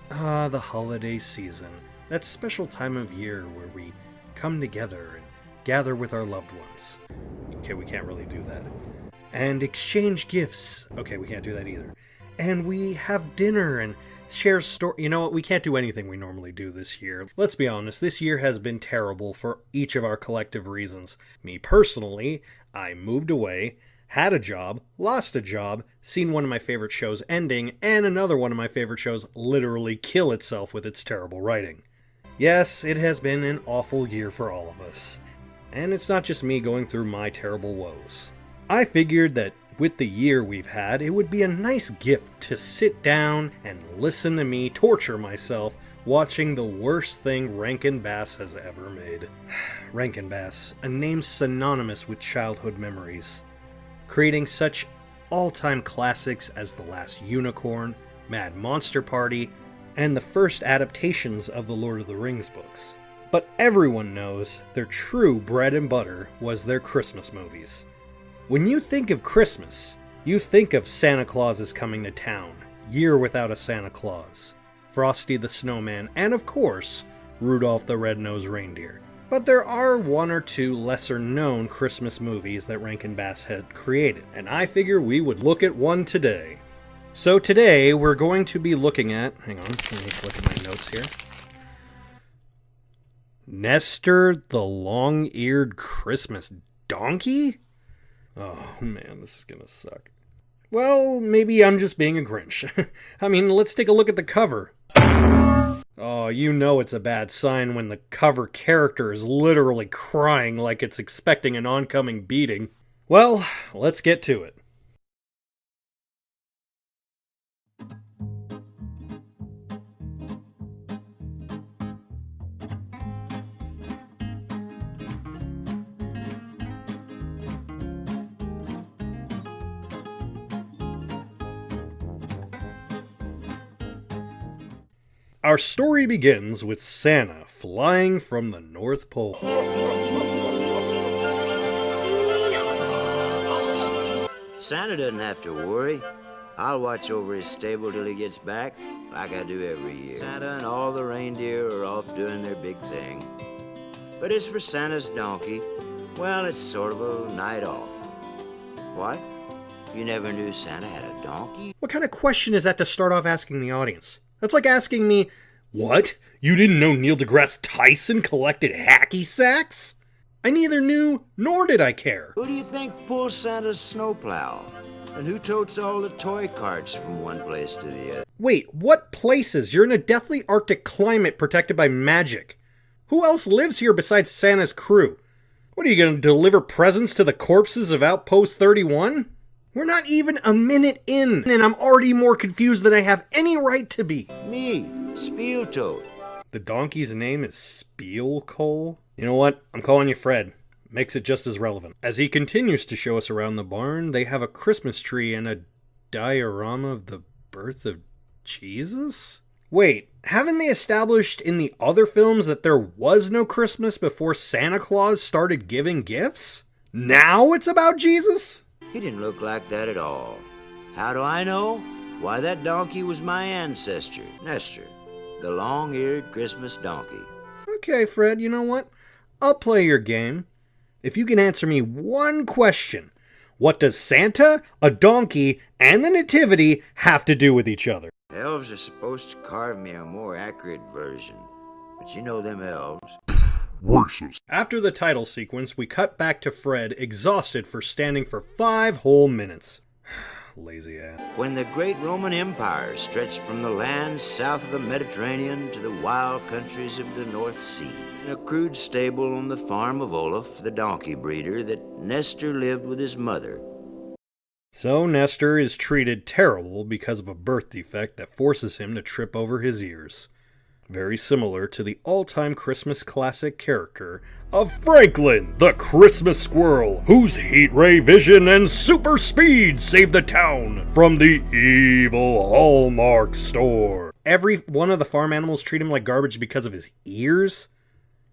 The holiday season. That special time of year where we come together and gather with our loved ones. Okay, we can't really do that. And exchange gifts. Okay, we can't do that either. And we have dinner and share story. You know what? We can't do anything we normally do this year. Let's be honest, this year has been terrible for each of our collective reasons. Me personally, I moved away, had a job, lost a job, seen one of my favorite shows ending, and another one of my favorite shows literally kill itself with its terrible writing. Yes, it has been an awful year for all of us. And it's not just me going through my terrible woes. I figured that with the year we've had, it would be a nice gift to sit down and listen to me torture myself watching the worst thing Rankin Bass has ever made. Rankin Bass, a name synonymous with childhood memories, creating such all-time classics as The Last Unicorn, Mad Monster Party, and the first adaptations of the Lord of the Rings books. But everyone knows their true bread and butter was their Christmas movies. When you think of Christmas, you think of Santa Claus is Coming to Town, Year Without a Santa Claus, Frosty the Snowman, and of course, Rudolph the Red-Nosed Reindeer. But there are one or two lesser-known Christmas movies that Rankin Bass had created, and I figure we would look at one today. So today, we're going to be looking at... Hang on, let me look at my notes here. Nestor the Long-Eared Christmas Donkey? Oh man, this is gonna suck. Well, maybe I'm just being a Grinch. I mean, let's take a look at the cover. Oh, you know it's a bad sign when the cover character is literally crying like it's expecting an oncoming beating. Well, let's get to it. Our story begins with Santa flying from the North Pole. Santa doesn't have to worry. I'll watch over his stable till he gets back, like I do every year. Santa and all the reindeer are off doing their big thing. But as for Santa's donkey, well, it's sort of a night off. What? You never knew Santa had a donkey? What kind of question is that to start off asking the audience? That's like asking me, what? You didn't know Neil deGrasse Tyson collected hacky sacks? I neither knew nor did I care. Who do you think pulls Santa's snowplow? And who totes all the toy carts from one place to the other? Wait, what places? You're in a deathly Arctic climate protected by magic. Who else lives here besides Santa's crew? What are you going to deliver presents to the corpses of Outpost 31? We're not even a minute in, and I'm already more confused than I have any right to be. Me, Spieltoad. The donkey's name is Spielcoal? You know what? I'm calling you Fred. Makes it just as relevant. As he continues to show us around the barn, they have a Christmas tree and a diorama of the birth of Jesus? Wait, haven't they established in the other films that there was no Christmas before Santa Claus started giving gifts? Now it's about Jesus? He didn't look like that at all. How do I know? Why, that donkey was my ancestor, Nestor, the long-eared Christmas donkey. Okay, Fred, you know what? I'll play your game. If you can answer me one question, what does Santa, a donkey, and the Nativity have to do with each other? Elves are supposed to carve me a more accurate version, but you know them elves. Racist. After the title sequence, we cut back to Fred, exhausted for standing for 5 whole minutes. Lazy ass. When the great Roman Empire stretched from the lands south of the Mediterranean to the wild countries of the North Sea, in a crude stable on the farm of Olaf, the donkey breeder, that Nestor lived with his mother. So Nestor is treated terrible because of a birth defect that forces him to trip over his ears. Very similar to the all-time Christmas classic character of Franklin, the Christmas Squirrel, whose heat ray vision and super speed save the town from the evil Hallmark store. Every one of the farm animals treat him like garbage because of his ears.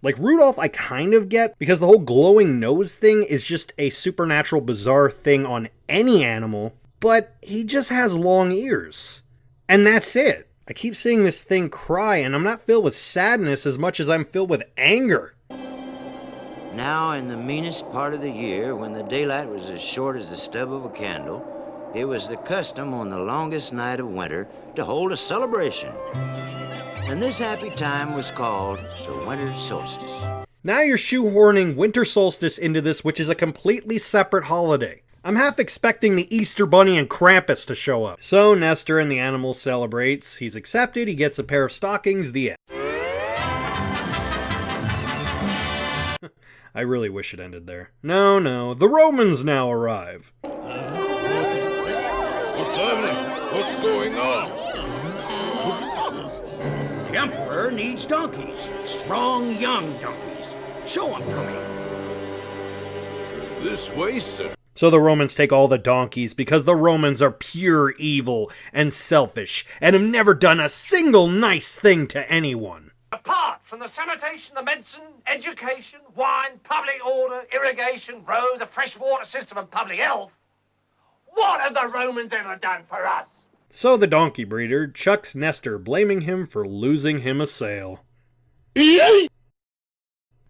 Like Rudolph, I kind of get, because the whole glowing nose thing is just a supernatural, bizarre thing on any animal, but he just has long ears. And that's it. I keep seeing this thing cry, and I'm not filled with sadness as much as I'm filled with anger. Now, in the meanest part of the year, when the daylight was as short as the stub of a candle, it was the custom on the longest night of winter to hold a celebration. And this happy time was called the winter solstice. Now you're shoehorning winter solstice into this, which is a completely separate holiday. I'm half expecting the Easter Bunny and Krampus to show up. So Nestor and the animal celebrates. He's accepted, he gets a pair of stockings, the end. I really wish it ended there. No, the Romans now arrive. What's happening? What's going on? The Emperor needs donkeys. Strong, young donkeys. Show them to me. This way, sir. So the Romans take all the donkeys because the Romans are pure evil and selfish and have never done a single nice thing to anyone. Apart from the sanitation, the medicine, education, wine, public order, irrigation, roads, a fresh water system and public health, what have the Romans ever done for us? So the donkey breeder chucks Nestor, blaming him for losing him a sale.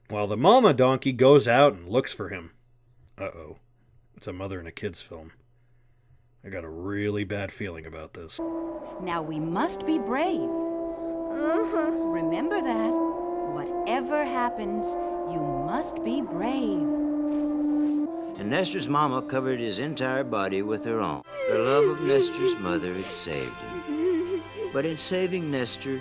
While the mama donkey goes out and looks for him. Uh-oh. It's a mother and a kid's film. I got a really bad feeling about this. Now we must be brave. Remember that. Whatever happens, you must be brave. And Nestor's mama covered his entire body with her own. The love of Nestor's mother had saved him. But in saving Nestor,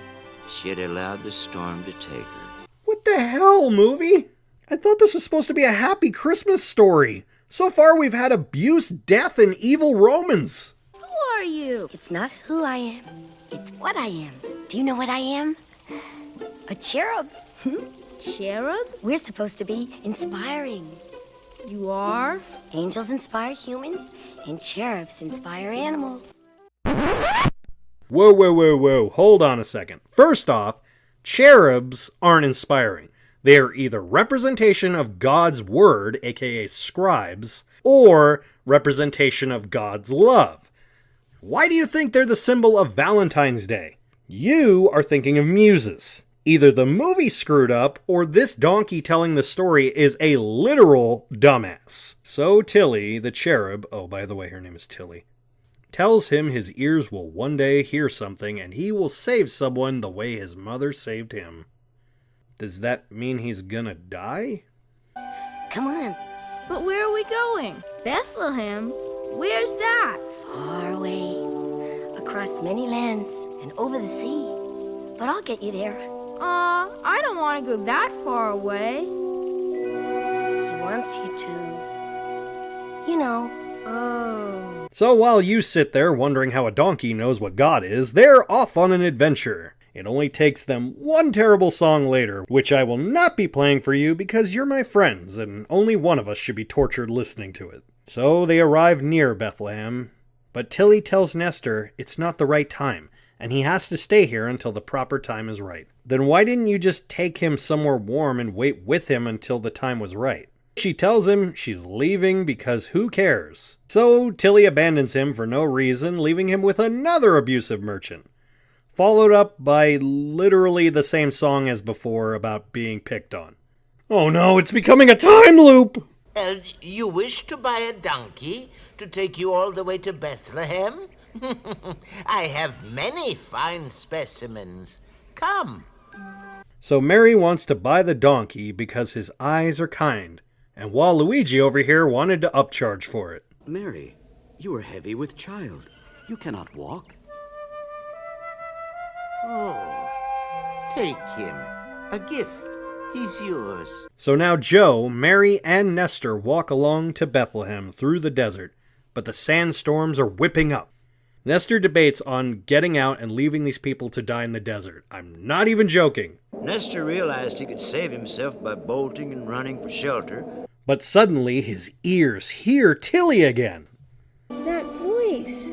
she had allowed the storm to take her. What the hell, movie? I thought this was supposed to be a happy Christmas story. So far we've had abuse, death, and evil Romans. Who are you? It's not who I am. It's what I am. Do you know what I am? A cherub. Cherub? We're supposed to be inspiring. You are? Angels inspire humans, and cherubs inspire animals. Whoa. Hold on a second. First off, cherubs aren't inspiring. They are either representation of God's word, aka scribes, or representation of God's love. Why do you think they're the symbol of Valentine's Day? You are thinking of muses. Either the movie screwed up, or this donkey telling the story is a literal dumbass. So Tilly, the cherub, oh by the way her name is Tilly, tells him his ears will one day hear something and he will save someone the way his mother saved him. Does that mean he's gonna die? Come on. But where are we going? Bethlehem? Where's that? Far away. Across many lands and over the sea. But I'll get you there. I don't want to go that far away. He wants you to. You know. Oh. So while you sit there wondering how a donkey knows what God is, they're off on an adventure. It only takes them one terrible song later, which I will not be playing for you because you're my friends, and only one of us should be tortured listening to it. So they arrive near Bethlehem, but Tilly tells Nestor it's not the right time, and he has to stay here until the proper time is right. Then why didn't you just take him somewhere warm and wait with him until the time was right? She tells him she's leaving because who cares? So Tilly abandons him for no reason, leaving him with another abusive merchant. Followed up by literally the same song as before about being picked on. Oh no, it's becoming a time loop! You wish to buy a donkey to take you all the way to Bethlehem? I have many fine specimens. Come. So Mary wants to buy the donkey because his eyes are kind, and while Luigi over here wanted to upcharge for it. Mary, you are heavy with child. You cannot walk. Oh, take him. A gift. He's yours. So now Joe, Mary, and Nestor walk along to Bethlehem through the desert, but the sandstorms are whipping up. Nestor debates on getting out and leaving these people to die in the desert. I'm not even joking. Nestor realized he could save himself by bolting and running for shelter. But suddenly his ears hear Tilly again. That voice.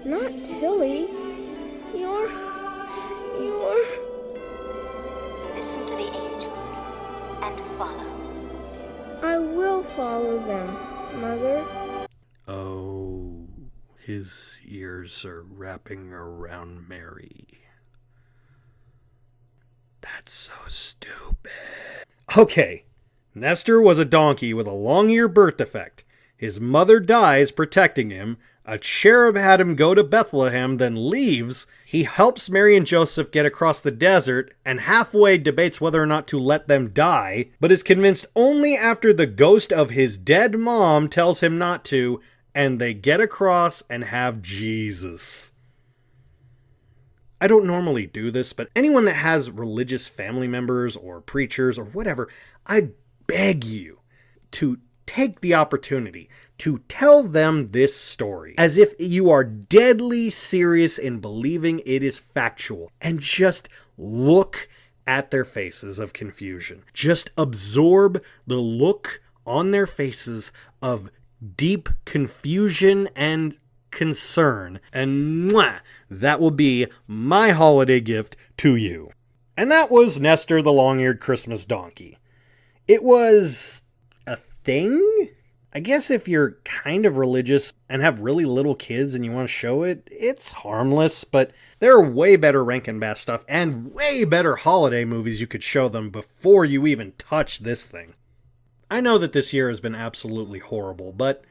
Not Tilly. You're... Listen to the angels and follow. I will follow them, Mother. Oh, his ears are wrapping around Mary. so stupid. Okay, Nestor was a donkey with a long-ear birth defect. His mother dies protecting him. A cherub had him go to Bethlehem, then leaves. He helps Mary and Joseph get across the desert, and halfway debates whether or not to let them die, but is convinced only after the ghost of his dead mom tells him not to, and they get across and have Jesus. I don't normally do this, but anyone that has religious family members or preachers or whatever, I beg you to take the opportunity to tell them this story as if you are deadly serious in believing it is factual, and just look at their faces of confusion. Just absorb the look on their faces of deep confusion and concern, and that will be my holiday gift to you. And that was Nestor the Long-Eared Christmas Donkey. It was a thing? I guess if you're kind of religious and have really little kids and you want to show it, it's harmless, but there are way better Rankin Bass stuff and way better holiday movies you could show them before you even touch this thing. I know that this year has been absolutely horrible, but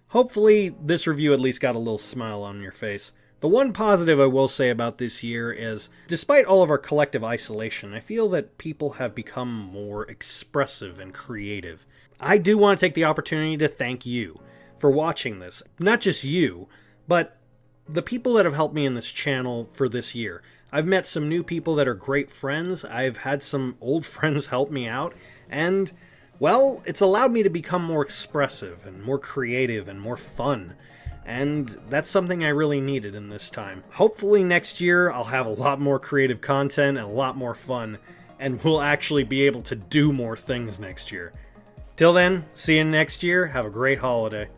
hopefully this review at least got a little smile on your face. The one positive I will say about this year is, despite all of our collective isolation, I feel that people have become more expressive and creative. I do want to take the opportunity to thank you for watching this. Not just you, but the people that have helped me in this channel for this year. I've met some new people that are great friends. I've had some old friends help me out. And, well, it's allowed me to become more expressive and more creative and more fun. And that's something I really needed in this time. Hopefully next year I'll have a lot more creative content and a lot more fun. And we'll actually be able to do more things next year. Till then, see you next year. Have a great holiday.